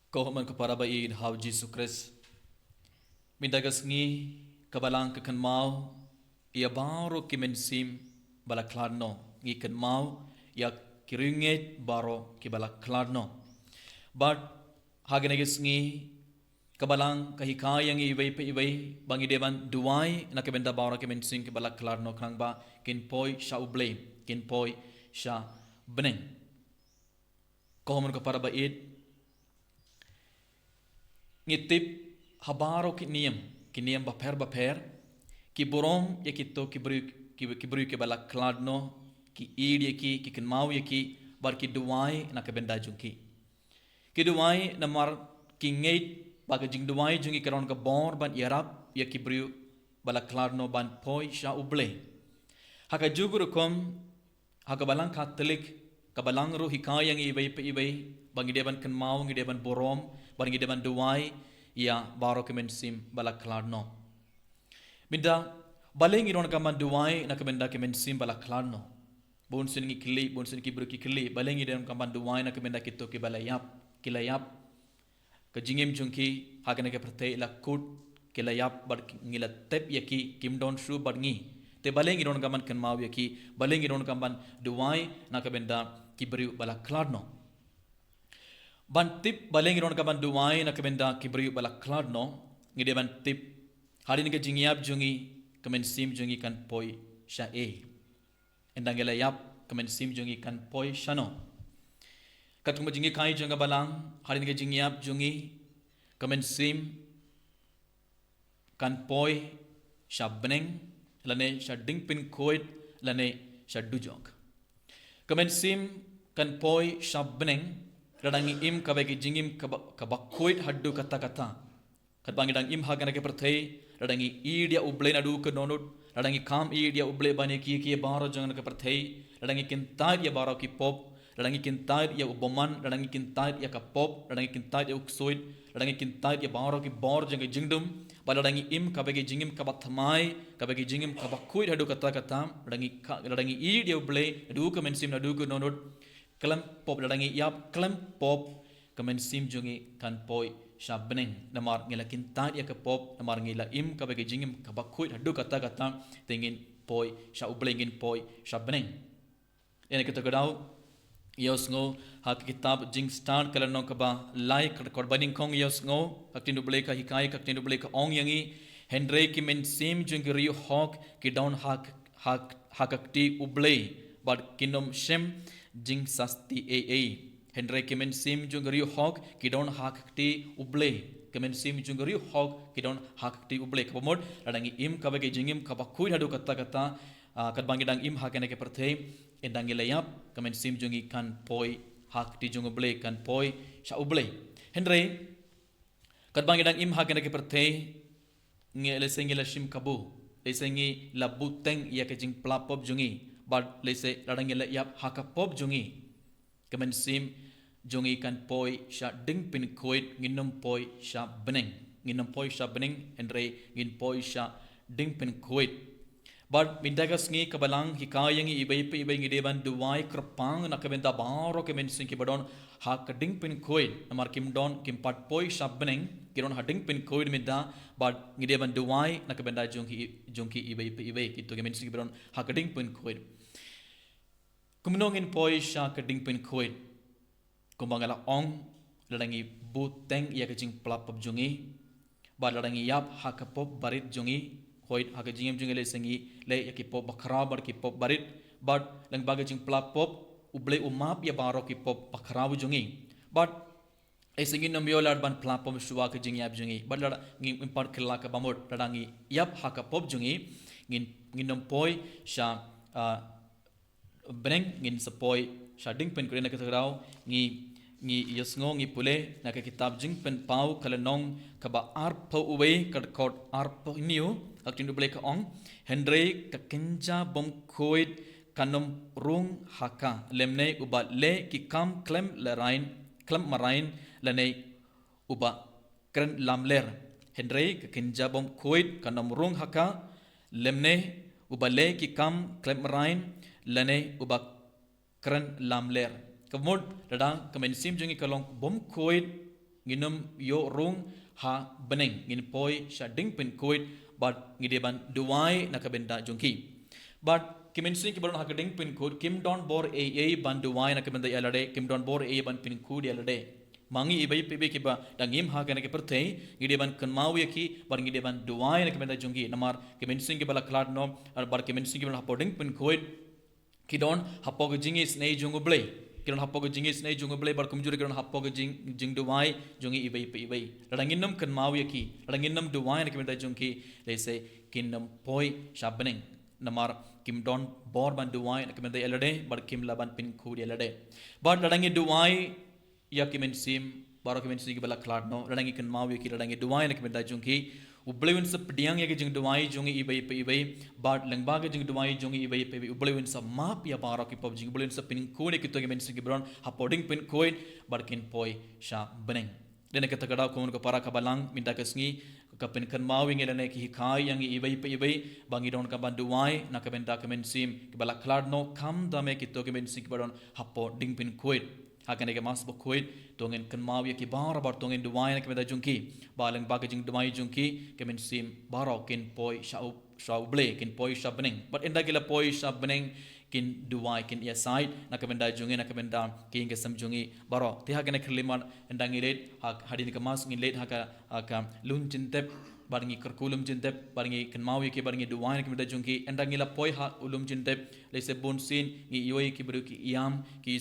Kohaman kepada bayi hau Jesus Christ. Minta ngi kabalang ke mau ia baru kimensim balaklarno ngi mau ia kiringet baru ki balaklarno. But hageneges kabalang kahikayang iway bangi deban duai na kebenda baru kimensim ki balaklarno krang ba kinpoi sha uble kinpoi sha beneng. Kohaman kepada bayi ngitip habaro kiniam baper ki borom ya kito ki bru ki bala kladno ki id ki kenmau ki bar ki duai na kabenda jungki ki duai na mar ki ngeit baga jing duai jungi karon ka bor ban yarap ya ki bru bala kladno ban poi sha uble haka jugur kom haka balang katolik kabalang ru hikayang ibai bangi deban kenmau ngi deban borom bangi deban duai ya baro kemensim balak klarno minda baleng iron kaman duai na kemenda kemensim balak klarno bon sin ngi kili bon sin ki bru ki kili baleng iron kaman duai na kemenda kito ki balayap kilayap ka jingem jungki hagane ke prate la kut kilayap bar ngila tep yaki kimdon shu bar ngi te baleng iron kaman kenmau yaki baleng iron kaman duai na kemenda ki bru balak klarno ban tip baleng iron kaban duai na kemenda kibriu balak kladno ngide ban tip hari ni ke jingiap jungi kemen sim jungi kan poi sha e endang gela yap kemen sim jungi kan poi shano katung jingi kai junga balang hari ni ke jingiap jungi kemen sim kan poi sha beneng lane sha dingpin koit lane sha dujok kemen sim kan poi sha beneng radangi im kabagi jingim kabakoit haddu kata katbangi dang im hagana ke perthei radangi idia uble na du ke nonut radangi kam idia uble bane ki baro jangan ke perthei radangi kintai ya baro ki pop radangi kintai ya uboman radangi kintai ya ka pop radangi kintai ya uksoit radangi kintai ya baro ki bor jangan jingdum radangi im kabagi jingim kabathamai kabagi jingim kabakoit haddu kata radangi idia uble du ke mensim na du ke nonut kelam pop dadangi yap kelam pop kemen sim jungi kan poi shabneng namar ngila kintat ya ke pop namar ngila im ka bagi jingim ka bakut hadu kata tingin poi sha ublengin poi shabneng ene kita gadau yosngo hak kitab jing start kalano ka ba like korbaning kong yosngo hak tindu blek ka hikai ka tindu blek ka ong yangi hendrei kimen sim jungi riu hok ki down hak akti uble but kinom shem jing sasti a hendrei kemen sim jungri hok kidon hakti uble kemen sim jungri hok kidon hakti uble kabomod radangi im kabage jingim kabakui hadu kata kadbangi dang im hakene ke perthei endangi layap kemen sim jungi kan poi hakti jung uble kan poi sha uble hendrei kadbangi dang im hakene ke perthei ngele sengila shim kabu lesengi labuteng ya ke jing plapop jungi bad lese radangi layap hakapop jungi kemen sim jungi kan poi sha ding pin koit nginum poi sha beneng endre ngin poi sha ding pin koit bad mindagas ngi kabalang hikayangi ibai ngi deban duai krpang na kabenta baro kemen sim ki badon hak ding pin koit namar kim don kim pat poi sha beneng kiron ha ding pin koit midda bad ngi deban duai na kabenta jungi ibai itu kemen sim ki badon hak ding pin koit kumnongin poi sha kading pin koit kumbangala ong ladangi buteng ya kajing plapop jungi ba ladangi yap hakapop barit jungi koit hakajingem jungi le sengi le yakipop bakra bar kipop barit but lang bagajing plapop uble umap ya baro kipop bakra jungi but sengi nombiolar ban plapop suwa kajing yap jungi but lada ngin impart killa ka bamot ladangi yap hakapop jungi ngin nompoi sha beneng ngin sepoi shading pen kurena katagrau ngi yesngo ngi pule na ka kitab jing pen pau kalanong ka ba arpo uwe kad kod arpo niu akin dubele ka ong hendrei ka kenja bom koid kanom rung haka lemne uba le ki kam klem marain lene uba kren lamler hendrei ka kenja bom koid kanom rung haka lemne uba le ki kam klem marain lane ubak keren lamler kemud dadang kemen sim jungi kalong bom koit nginum yo rung ha beneng ngin poi sha ding pin koit but ngideban duai nakabenda jungki but kimensin ki baron hakading pin koit kim don bor a ban duai nakabenda yalade kim don bor a ban pin koit yalade mangi ibai pibe ki ba dangim ha kana ke pertei ngideban kanmawi ki bar ngideban duai nakabenda jungki namar kimensin ki bala klad no bar kimensin ki baron hapoding pin koit kidon hapog jingis nei jungu blei kidon hapog jingis nei jungu blei bar kumjuri kidon hapog jing duai jungi ibai ibai radanginnam kan mawi ki radanginnam duai ne kemenda jungki lese kinnam poi shabning namar kim don bor ban duai ne kemenda elade bar kim laban pin khudi elade bar radangi duai ya kimen sim baro kimen sim bala klad no radangi kan mawi ki radangi duai ne kemenda jungki ublewin sa pediang ya jing duai jungi ibai bat lengba ke jing duai jungi ibai ublewin sa map ya baro ki pop jing ublewin sa pin ko ne kito gemen sing bron hapoding pin coin barkin poi sha beneng dene kata kada ko ko para kabalang minta kesngi ka pin kan mawing elene ki kai yang ibai bangi don ka banduai na ka benda kemen sim ki bala klad no kam dame kito gemen sing bron hapoding pin coin hakane ke mas bokoit tongen kan mawi ki bara bar tongen duai na kemeda jungki balang baga jing duai jungki kemen sim baro kin poi shau ble kin poi shabning but inda gila poi shabning kin duai kin ya side na kemenda jungi na kemenda kin ke sam jungi baro ti hakane khliman inda ngilet hak hadin ke mas ngilet haka lun cintep baringi kerkulum jintep baringi kenmawi ki baringi duai ki meda jungki endangila poi ha ulum jintep lese bonsin ngi yoi ki bru ki iam ki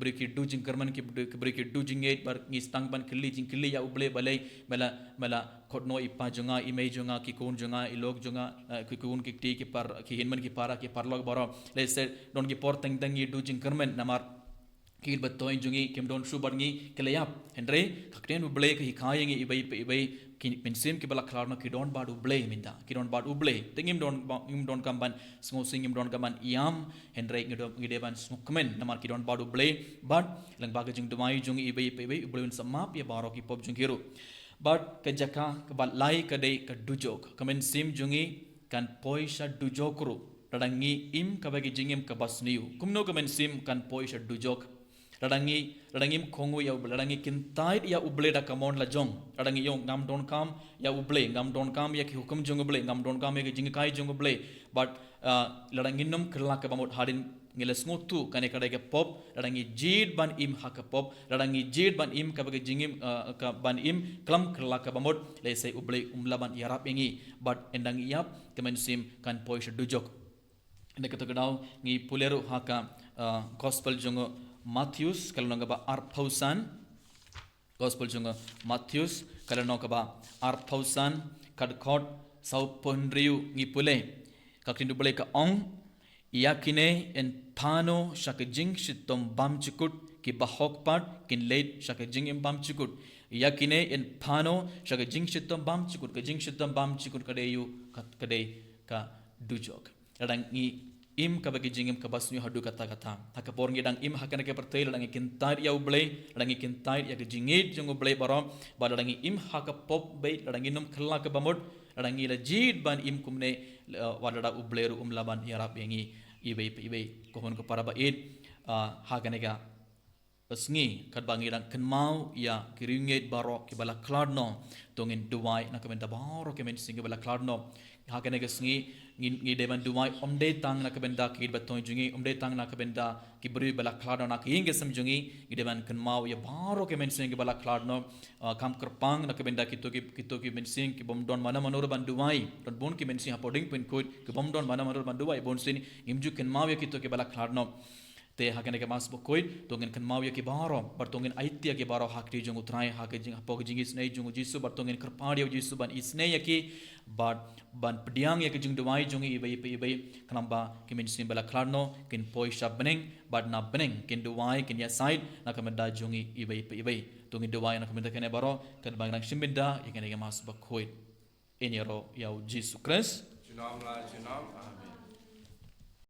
bru ki du jing kerman ki bru ki du jingate bar ngi stang ban kili jing kili ya uble balai mela khotno ipa junga imei junga ki kun junga ilog junga ki kun ki ti ki par ki hinman ki para ki parlog baro lese don ki por teng teng du jing kerman namar kil batoin jungi kim don shu barngi kelayap henry kakten uble ki kayengi ibai ki pensim ki bala klarno ki don bad uble minda ki don bad uble tengim don kamban sngo singim don kamban iam henry ngideban snukmen namar ki don bad uble but lang baga jing dumai jungi ibai uble samap ya baro ki pop jungiru but kajaka kabal lai kadai kadujok kamen sim jungi kan poisha dujokru radangi im kabagi jingim kabasniu kumno kamen sim kan poisha dujok radangi kongu ya radangi kintait ya uble da kamon la jong radangi yong ngam don kam ya uble ngam don kam ya ki hukum jong uble ngam don kam ya ki jing kai jong uble but radangi num kerla ka bamot hadin ngeles ngotu kane kada ke pop radangi jid ban im hak pop radangi jid ban im ka bagi jingim ka ban im klam kerla ka bamot le sai uble umlaban yarap ingi but endang yap kemen sim kan poish dujok ene kata gadau ngi puleru haka gospel jong Matthews kalau nak ba arthausan gospel junga Matthews kalau nak ba arthausan kadkhot sauponriu ngipule kakrindu bole ka ong yakine en phano shakjing shitom bamchikut ki bahok pat kin late shakjing em bamchikut yakine en phano shakjing shitom bamchikut ka jing shitom bamchikut kadeyu kadei ka dujok radang ngi im kabagi jingim kabasnyu hadu kata hakapor ngidang im hakana ke pertai ladangi kintai ya ublei ladangi kintai ya jingit jung ublei barom badadangi im hakapop bei ladangi num khla ke bamod ladangi la jid ban im kumne wadada ubleru umlaban yarap yangi ibai kohon ko paraba id hakane ga pasngi kadbangi dang kenmau ya kiringet barok ki bala kladno tongin duwai na kamenta baro kemen singa bala kladno hakane ga sngi ngi deban duwai omde tang na kabenda ki batoy jungi omde tang na kabenda ki bri bala kladno na ki inge sam jungi ngi deban kenmau ya baro kemen singa bala kladno kam kerpang na kabenda kito ki men sing ki bom don mana manor ban duwai don bon ki men sing apoding pen koit ki bom don mana manor ban duwai bon sin imju kenmau ya kito ki bala kladno te hakane ke mas bokoit tongin kan mau ya ki baro bar tongin aitia ki baro hakti jung utrai hak jing apog jing isnei jung jisu bar tongin kerpadi jisu ban isnei ya ki ban pediang ya ki jung duai jung ibai kanamba ki min sim bala klarno kin poi shabning bad na beneng kin duai kin ya side na kamenda jung ibai tongin duai na kamenda kene baro kan bang shimbinda ya kene ke mas bokoit enyero ya jisu Christ junam. Amen.